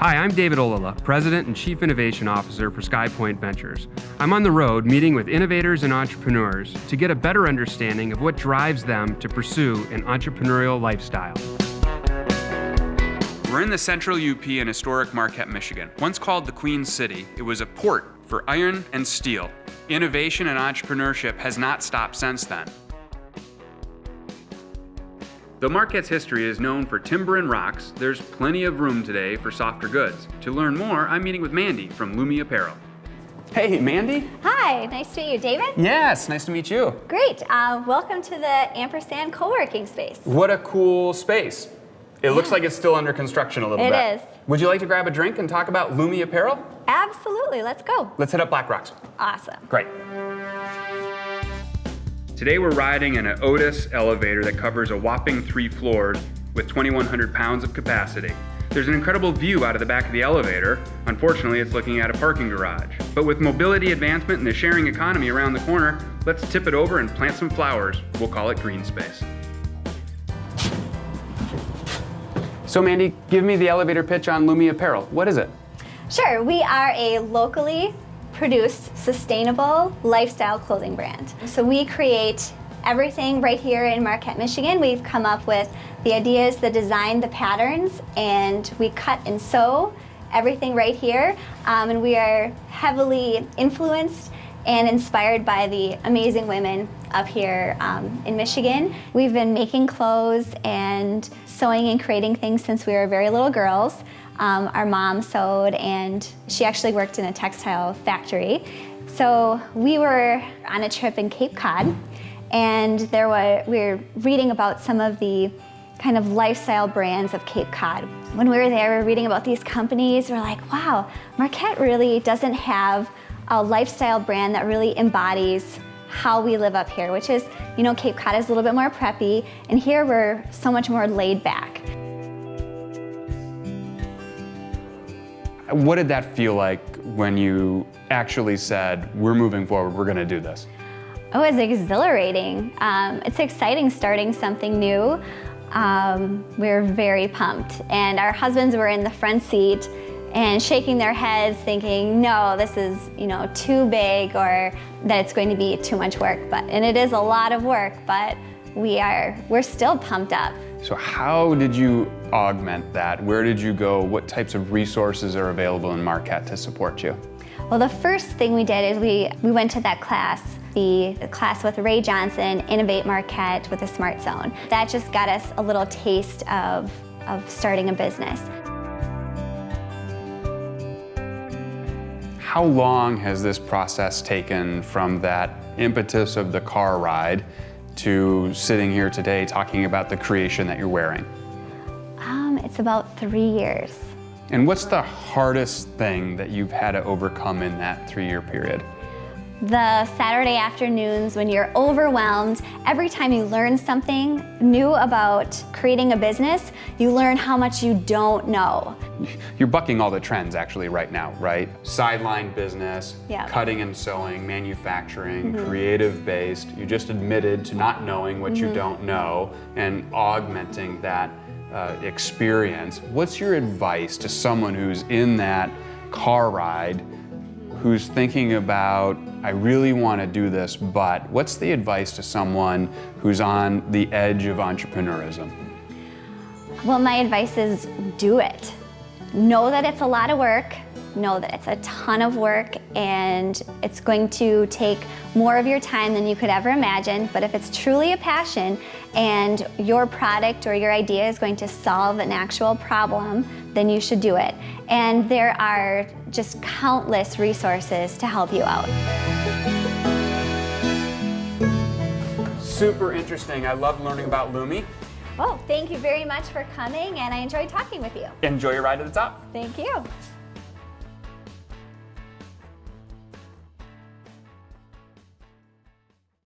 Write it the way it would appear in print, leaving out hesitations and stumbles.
Hi, I'm David Olala, President and Chief Innovation Officer for SkyPoint Ventures. I'm on the road meeting with innovators and entrepreneurs to get a better understanding of what drives them to pursue an entrepreneurial lifestyle. We're in the central UP in historic Marquette, Michigan. Once called the Queen City, it was a port for iron and steel. Innovation and entrepreneurship has not stopped since then. Though Marquette's history is known for timber and rocks, there's plenty of room today for softer goods. To learn more, I'm meeting with Mandy from Lumi Apparel. Hey, Mandy. Hi, nice to meet you, David. Yes, nice to meet you. Great. Welcome to the Ampersand co-working space. What a cool space. It looks like it's still under construction a little bit. It is. Would you like to grab a drink and talk about Lumi Apparel? Absolutely, let's go. Let's hit up Black Rocks. Awesome. Great. Today we're riding in an Otis Elevator that covers a whopping 3 floors with 2,100 pounds of capacity. There's an incredible view out of the back of the elevator. Unfortunately, it's looking at a parking garage. But with mobility advancement and the sharing economy around the corner, let's tip it over and plant some flowers. We'll call it green space. So Mandy, give me the elevator pitch on Lumi Apparel. What is it? Sure, we are a locally produced, sustainable lifestyle clothing brand. So we create everything right here in Marquette, Michigan. We've come up with the ideas, the design, the patterns, and we cut and sew everything right here. And we are heavily influenced and inspired by the amazing women up here in Michigan. We've been making clothes and sewing and creating things since we were very little girls. Our mom sewed, and she actually worked in a textile factory. So we were on a trip in Cape Cod, and we were reading about some of the kind of lifestyle brands of Cape Cod. When we were there, we were reading about these companies. We're like, wow, Marquette really doesn't have a lifestyle brand that really embodies how we live up here, which is, you know, Cape Cod is a little bit more preppy, and here we're so much more laid back. What did that feel like when you actually said, we're moving forward, we're gonna do this? Oh, it's exhilarating. It's exciting starting something new. We're very pumped. And our husbands were in the front seat and shaking their heads thinking, no, this is, you know, too big, or that it's going to be too much work. And it is a lot of work, but we're still pumped up. So how did you augment that? Where did you go? What types of resources are available in Marquette to support you? Well, the first thing we did is we went to that class, the class with Ray Johnson, Innovate Marquette with a Smart Zone. That just got us a little taste of starting a business. How long has this process taken from that impetus of the car ride to sitting here today talking about the creation that you're wearing? It's about 3 years. And what's the hardest thing that you've had to overcome in that 3-year period? The Saturday afternoons when you're overwhelmed, every time you learn something new about creating a business, you learn how much you don't know. You're bucking all the trends actually right now, right? Sideline business, Yeah. cutting and sewing, manufacturing, creative-based. You just admitted to not knowing what you don't know and augmenting that experience. What's your advice to someone who's in that car ride, who's thinking about, I really want to do this, but what's the advice to someone who's on the edge of entrepreneurism? Well, my advice is do it. Know that it's a lot of work, know that it's a ton of work, and it's going to take more of your time than you could ever imagine, but if it's truly a passion and your product or your idea is going to solve an actual problem, then you should do it. And there are just countless resources to help you out. Super interesting. I love learning about Lumi. Well, thank you very much for coming, and I enjoyed talking with you. Enjoy your ride to the top. Thank you.